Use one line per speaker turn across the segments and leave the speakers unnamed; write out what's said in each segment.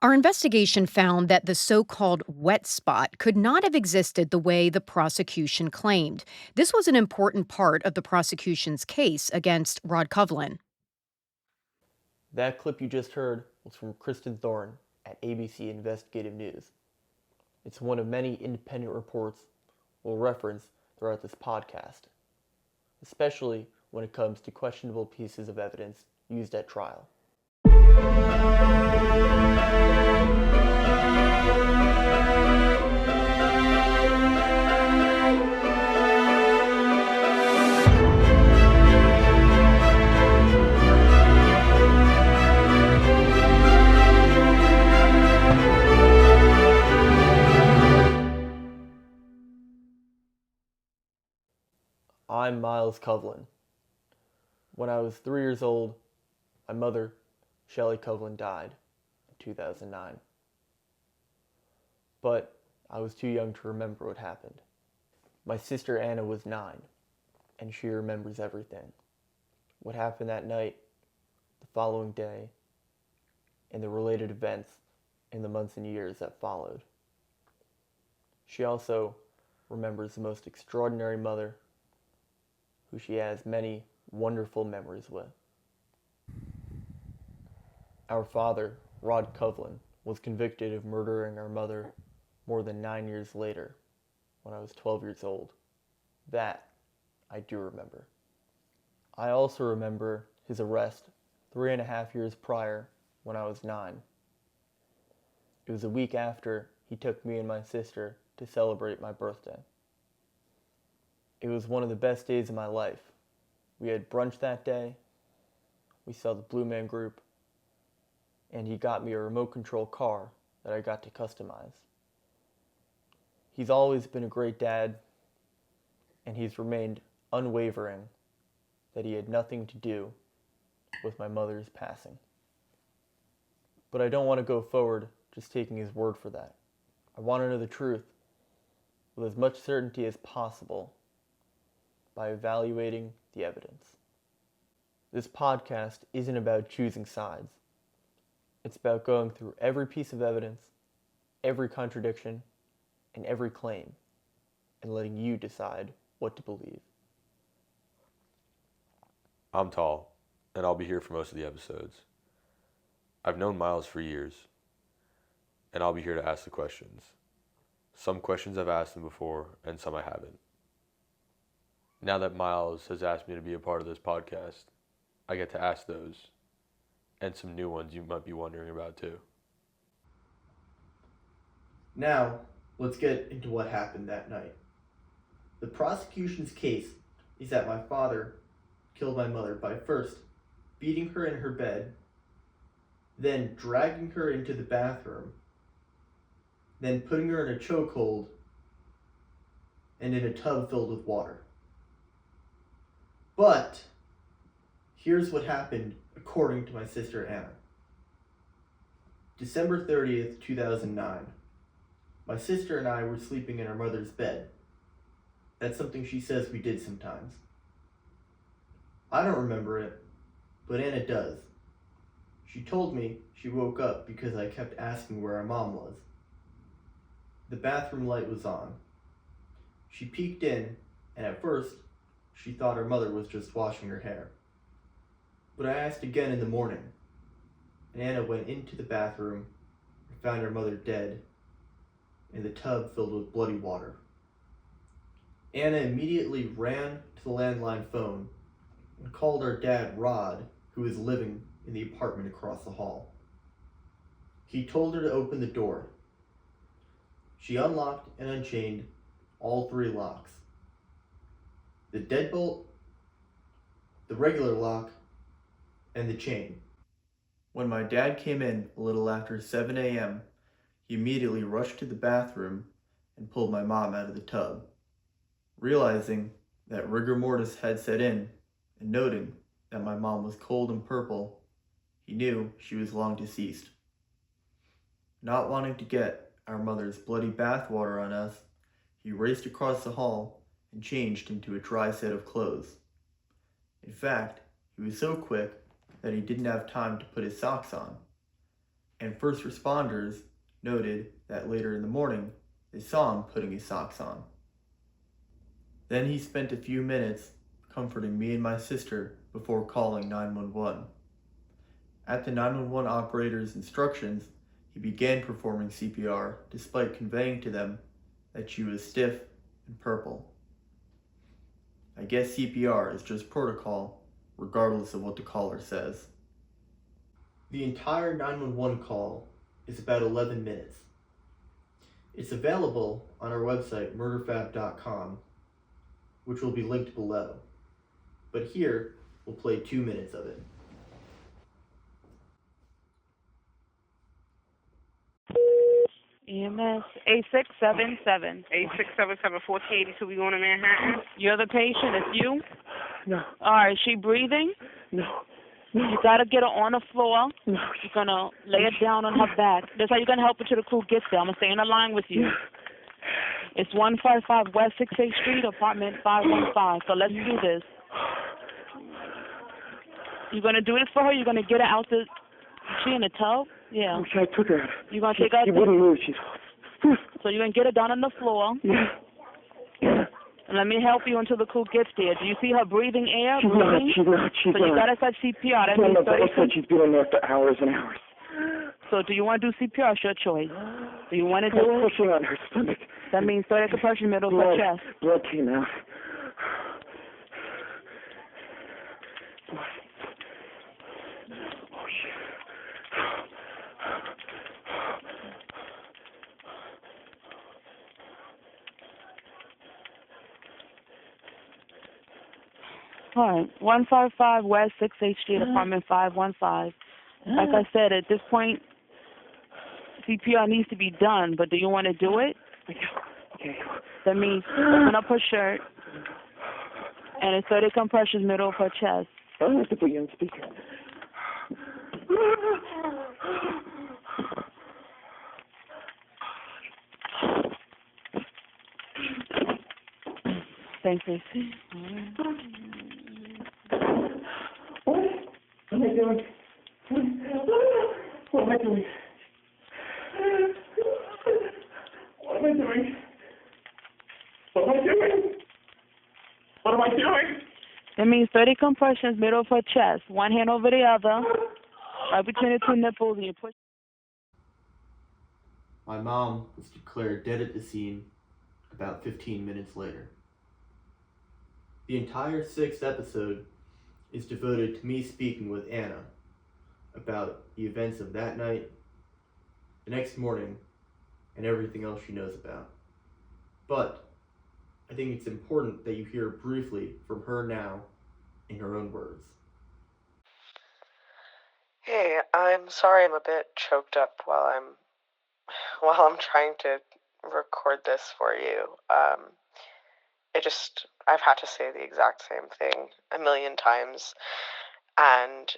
Our investigation found that the so called wet spot could not have existed the way the prosecution claimed. This was an important part of the prosecution's case against Rod Covlin.
That clip you just heard was from Kristen Thorne at ABC Investigative News. It's one of many independent reports we'll reference throughout this podcast, especially when it comes to questionable pieces of evidence used at trial. I'm Myles Covlin. When I was 3 years old, my mother, Shele Covlin, died in 2009. But I was too young to remember what happened. My sister Anna was 9, and she remembers everything. What happened that night, the following day, and the related events in the months and years that followed. She also remembers the most extraordinary mother who she has many wonderful memories with. Our father, Rod Covlin, was convicted of murdering our mother more than 9 years later, when I was 12 years old. That I do remember. I also remember his arrest 3.5 years prior, when I was 9. It was a week after he took me and my sister to celebrate my birthday. It was one of the best days of my life. We had brunch that day, we saw the Blue Man Group, and he got me a remote control car that I got to customize. He's always been a great dad, and he's remained unwavering that he had nothing to do with my mother's passing. But I don't want to go forward just taking his word for that. I want to know the truth with as much certainty as possible by evaluating the evidence. This podcast isn't about choosing sides. It's about going through every piece of evidence, every contradiction, and every claim, and letting you decide what to believe.
I'm Tal, and I'll be here for most of the episodes. I've known Myles for years, and I'll be here to ask the questions. Some questions I've asked him before, and some I haven't. Now that Myles has asked me to be a part of this podcast, I get to ask those, and some new ones you might be wondering about too.
Now, let's get into what happened that night. The prosecution's case is that my father killed my mother by first beating her in her bed, then dragging her into the bathroom, then putting her in a chokehold and in a tub filled with water. But here's what happened according to my sister Anna. December 30th, 2009. My sister and I were sleeping in our mother's bed. That's something she says we did sometimes. I don't remember it, but Anna does. She told me she woke up because I kept asking where our mom was. The bathroom light was on. She peeked in, and at first, she thought her mother was just washing her hair. But I asked again in the morning, and Anna went into the bathroom and found her mother dead in the tub filled with bloody water. Anna immediately ran to the landline phone and called our dad, Rod, who was living in the apartment across the hall. He told her to open the door. She unlocked and unchained all 3 locks. The deadbolt, the regular lock, and the chain. When my dad came in a little after 7 a.m., he immediately rushed to the bathroom and pulled my mom out of the tub. Realizing that rigor mortis had set in, and noting that my mom was cold and purple, he knew she was long deceased. Not wanting to get our mother's bloody bathwater on us, he raced across the hall and changed into a dry set of clothes. In fact, he was so quick that he didn't have time to put his socks on. and first responders noted that later in the morning they saw him putting his socks on. Then he spent a few minutes comforting me and my sister before calling 911. At the 911 operator's instructions, he began performing CPR despite conveying to them that she was stiff and purple. I guess CPR is just protocol, regardless of what the caller says. The entire 911 call is about 11 minutes. It's available on our website, murderfab.com, which will be linked below. But here, we'll play 2 minutes of it.
EMS 8677.
8677 1482. We going to Manhattan?
You're the patient. It's you?
No.
All right. Is she breathing?
No.
You got to get her on the floor.
No.
You're going to lay her down on her back. That's how you're going to help her till the crew gets there. I'm going to stay in the line with you. It's 155 West 68th Street, apartment 515. So let's do this. You're going to do this for her? You're going to get her out the... Is she in the tub? Yeah.
I took her.
You're going to take her...
She wouldn't move. She's...
So you're going to get her down on the floor.
Yeah. Yeah.
And let me help you until the crew gets there. Do you see her breathing air?
She's not.
So you got to start CPR. That means
I said she's been in there for hours and hours.
So do you want to do CPR? It's your choice. Do you want to do it?
Pushing on her stomach.
That means 30 compression, middle of her chest.
Blood came out. Oh, shit.
All right. 155 West 68th Street, apartment 515. Like I said, at this point, CPR needs to be done, but do you want to do it?
Okay.
That means open up her shirt, and it's 30 compressions, middle of her chest.
I don't have to put you on speaker.
Thanks, Lucy.
What am I doing? What am I doing? What am I doing? What am I doing? What am I doing?
That means 30 compressions, middle of her chest. One hand over the other, right between the two nipples, and you push.
My mom was declared dead at the scene about 15 minutes later. The entire 6th episode is devoted to me speaking with Anna about the events of that night, the next morning, and everything else she knows about. But I think it's important that you hear briefly from her now in her own words.
Hey, I'm sorry I'm a bit choked up while I'm trying to record this for you. I've had to say the exact same thing a million times, and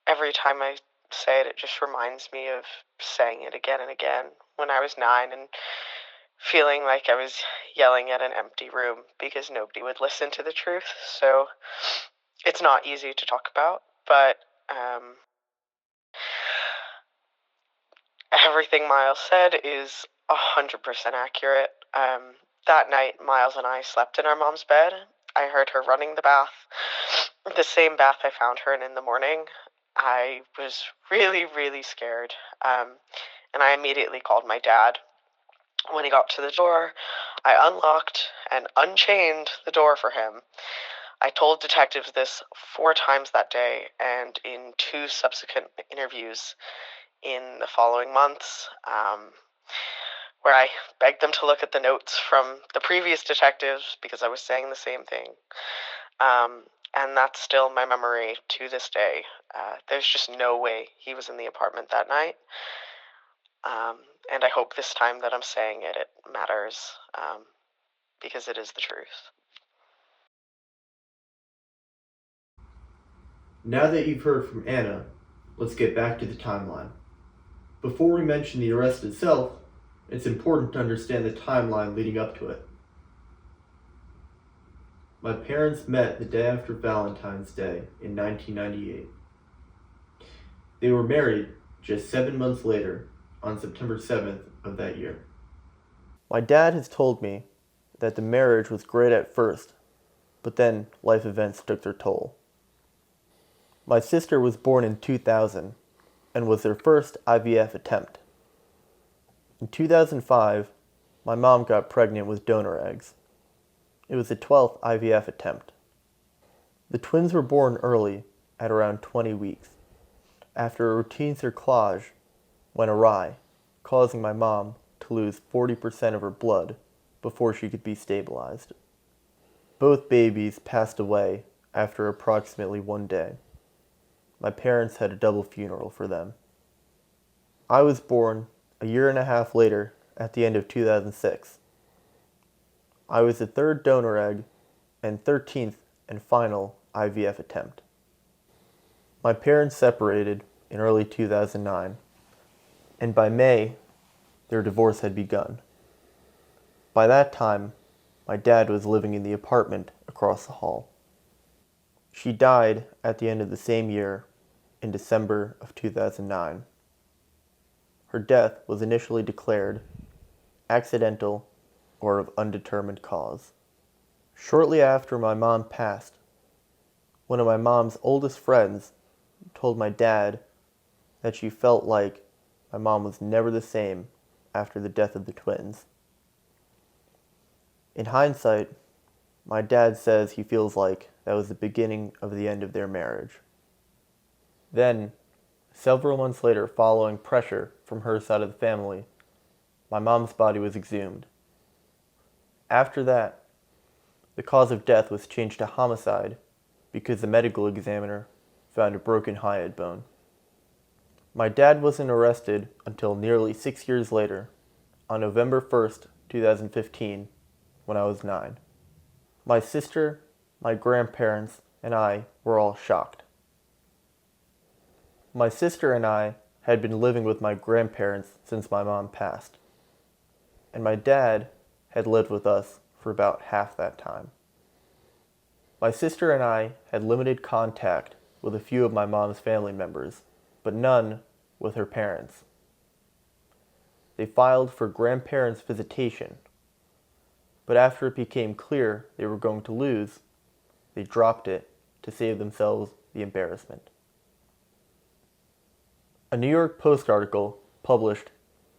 every time I say it, it just reminds me of saying it again and again when I was 9 and feeling like I was yelling at an empty room because nobody would listen to the truth. So it's not easy to talk about, but everything Myles said is 100% accurate. That night, Myles and I slept in our mom's bed. I heard her running the bath, the same bath I found her in the morning. I was really, really scared, and I immediately called my dad. When he got to the door, I unlocked and unchained the door for him. I told detectives this 4 times that day and in 2 subsequent interviews in the following months, where I begged them to look at the notes from the previous detectives because I was saying the same thing. And that's still my memory to this day. There's just no way he was in the apartment that night. And I hope this time that I'm saying it, it matters, because it is the truth.
Now that you've heard from Anna, let's get back to the timeline. Before we mention the arrest itself, it's important to understand the timeline leading up to it. My parents met the day after Valentine's Day in 1998. They were married just 7 months later, on September 7th of that year.
My dad has told me that the marriage was great at first, but then life events took their toll. My sister was born in 2000 and was their first IVF attempt. In 2005, my mom got pregnant with donor eggs. It was the 12th IVF attempt. The twins were born early, at around 20 weeks, after a routine cerclage went awry, causing my mom to lose 40% of her blood before she could be stabilized. Both babies passed away after approximately 1 day. My parents had a double funeral for them. I was born a year and a half later at the end of 2006. I was the third donor egg and 13th and final IVF attempt. My parents separated in early 2009, and by May, their divorce had begun. By that time, my dad was living in the apartment across the hall. She died at the end of the same year, in December of 2009. Her death was initially declared accidental or of undetermined cause. Shortly after my mom passed, one of my mom's oldest friends told my dad that she felt like my mom was never the same after the death of the twins. In hindsight, my dad says he feels like that was the beginning of the end of their marriage. Then, several months later, following pressure from her side of the family, my mom's body was exhumed. After that, the cause of death was changed to homicide because the medical examiner found a broken hyoid bone. My dad wasn't arrested until nearly 6 years later, on November 1st, 2015, when I was 9. My sister, my grandparents, and I were all shocked. My sister and I had been living with my grandparents since my mom passed, and my dad had lived with us for about half that time. My sister and I had limited contact with a few of my mom's family members, but none with her parents. They filed for grandparents' visitation, but after it became clear they were going to lose, they dropped it to save themselves the embarrassment. A New York Post article published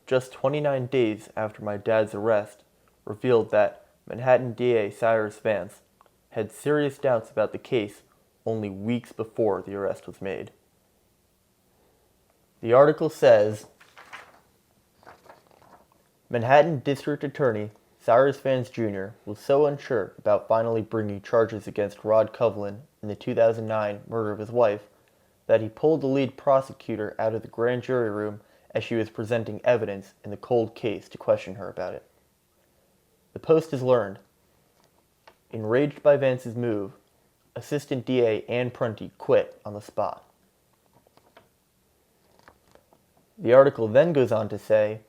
just 29 days after my dad's arrest revealed that Manhattan DA Cyrus Vance had serious doubts about the case only weeks before the arrest was made. The article says, Manhattan District Attorney Cyrus Vance Jr. was so unsure about finally bringing charges against Rod Covlin in the 2009 murder of his wife that he pulled the lead prosecutor out of the grand jury room as she was presenting evidence in the cold case to question her about it. The Post has learned. Enraged by Vance's move, Assistant DA Ann Prunty quit on the spot. The article then goes on to say,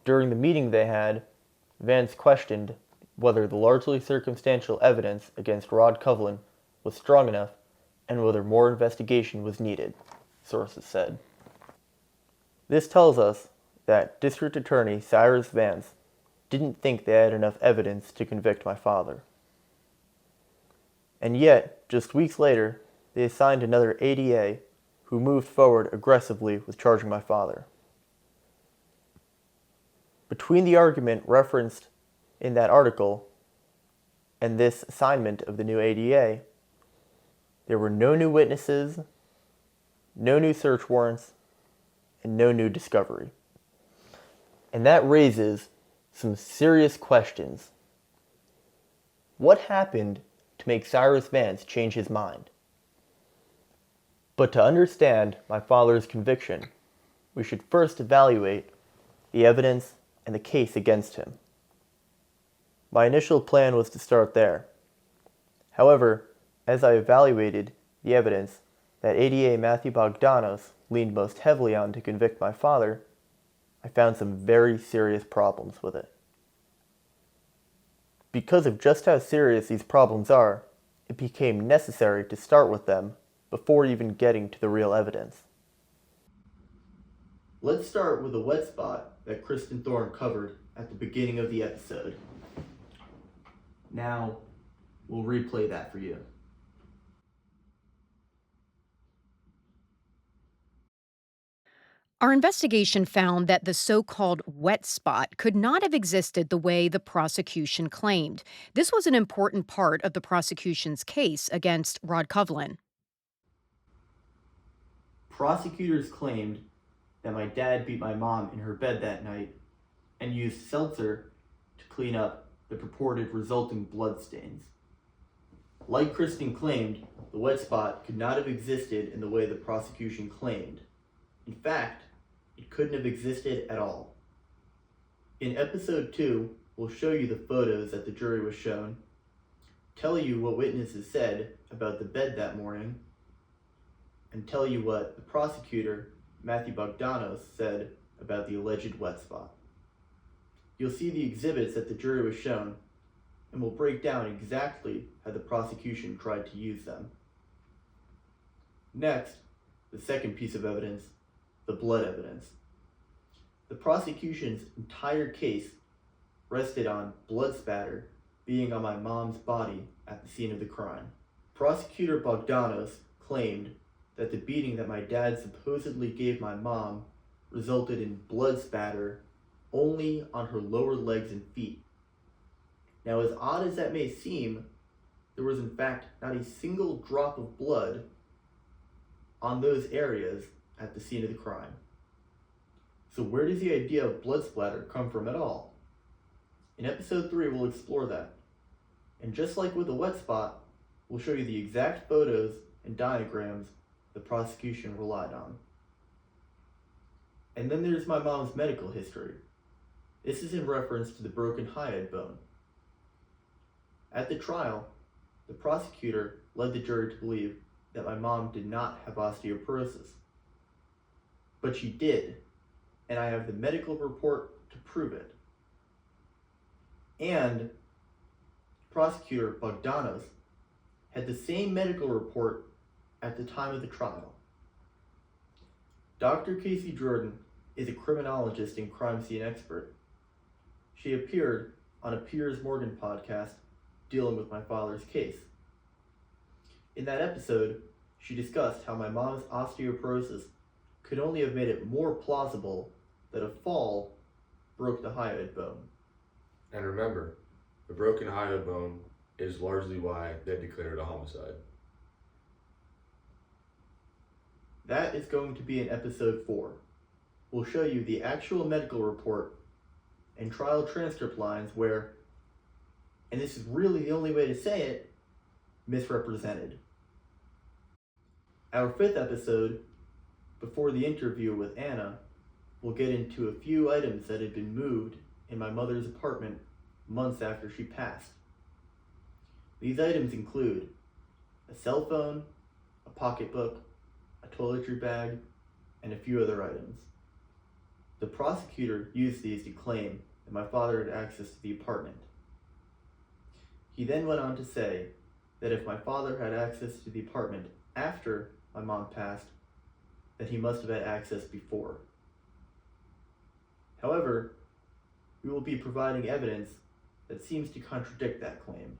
during the meeting they had, Vance questioned whether the largely circumstantial evidence against Rod Covlin was strong enough and whether more investigation was needed, sources said. This tells us that District Attorney Cyrus Vance didn't think they had enough evidence to convict my father. And yet, just weeks later, they assigned another ADA who moved forward aggressively with charging my father. Between the argument referenced in that article and this assignment of the new ADA, there were no new witnesses, no new search warrants, and no new discovery. And that raises some serious questions. What happened to make Cyrus Vance change his mind? But to understand my father's conviction, we should first evaluate the evidence and the case against him. My initial plan was to start there. However, as I evaluated the evidence that ADA Matthew Bogdanos leaned most heavily on to convict my father, I found some very serious problems with it. Because of just how serious these problems are, it became necessary to start with them before even getting to the real evidence.
Let's start with a wet spot that Kristen Thorne covered at the beginning of the episode. Now, we'll replay that for you.
Our investigation found that the so-called wet spot could not have existed the way the prosecution claimed. This was an important part of the prosecution's case against Rod Covlin.
Prosecutors claimed that my dad beat my mom in her bed that night and used seltzer to clean up the purported resulting bloodstains. Like Kristen claimed, the wet spot could not have existed in the way the prosecution claimed. In fact, it couldn't have existed at all. In episode 2, we'll show you the photos that the jury was shown, tell you what witnesses said about the bed that morning, and tell you what the prosecutor, Matthew Bogdanos, said about the alleged wet spot. You'll see the exhibits that the jury was shown, and we'll break down exactly how the prosecution tried to use them. Next, the second piece of evidence, the blood evidence. The prosecution's entire case rested on blood spatter being on my mom's body at the scene of the crime. Prosecutor Bogdanos claimed that the beating that my dad supposedly gave my mom resulted in blood spatter only on her lower legs and feet. Now, as odd as that may seem, there was in fact not a single drop of blood on those areas at the scene of the crime. So where does the idea of blood splatter come from at all? In episode 3, we'll explore that. And just like with the wet spot, we'll show you the exact photos and diagrams the prosecution relied on. And then there's my mom's medical history. This is in reference to the broken hyoid bone. At the trial, the prosecutor led the jury to believe that my mom did not have osteoporosis. But she did, and I have the medical report to prove it. And prosecutor Bogdanos had the same medical report at the time of the trial. Dr. Casey Jordan is a criminologist and crime scene expert. She appeared on a Piers Morgan podcast dealing with my father's case. In that episode, she discussed how my mom's osteoporosis could only have made it more plausible that a fall broke the hyoid bone.
And remember, the broken hyoid bone is largely why they declared a homicide.
That is going to be in episode 4. We'll show you the actual medical report and trial transcript lines where, and this is really the only way to say it, misrepresented. Our 5th episode, before the interview with Anna, we'll get into a few items that had been moved in my mother's apartment months after she passed. These items include a cell phone, a pocketbook, a toiletry bag, and a few other items. The prosecutor used these to claim that my father had access to the apartment. He then went on to say that if my father had access to the apartment after my mom passed, then he must have had access before. However, we will be providing evidence that seems to contradict that claim.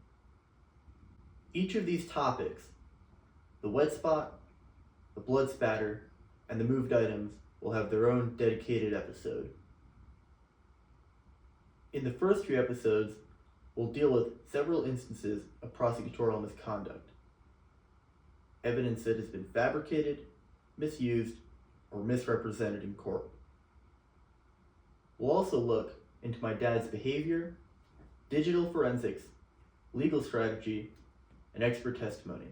Each of these topics, the wet spot, the blood spatter, and the moved items, will have their own dedicated episode. In the first few episodes, we'll deal with several instances of prosecutorial misconduct. Evidence that has been fabricated, misused, or misrepresented in court. We'll also look into my dad's behavior, digital forensics, legal strategy, and expert testimony.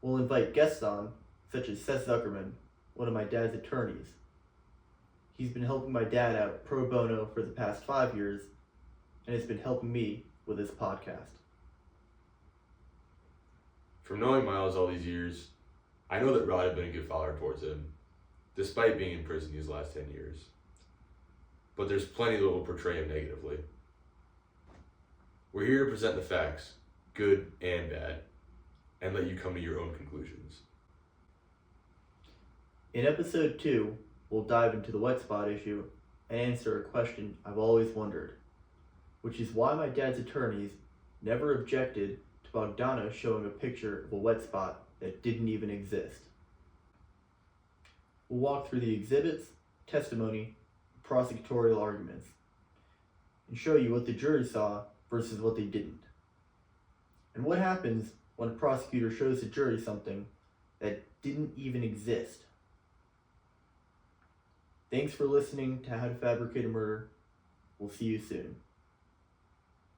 We'll invite guests on, such as Seth Zuckerman, one of my dad's attorneys. He's been helping my dad out pro bono for the past 5 years, and has been helping me with this podcast.
From knowing Myles all these years, I know that Rod had been a good father towards him, despite being in prison these last 10 years. But there's plenty that will portray him negatively. We're here to present the facts, good and bad, and let you come to your own conclusions.
In episode 2, we'll dive into the wet spot issue and answer a question I've always wondered, which is why my dad's attorneys never objected to Bogdana showing a picture of a wet spot that didn't even exist. We'll walk through the exhibits, testimony, and prosecutorial arguments, and show you what the jury saw versus what they didn't. And what happens when a prosecutor shows the jury something that didn't even exist. Thanks for listening to How to Fabricate a Murder. We'll see you soon.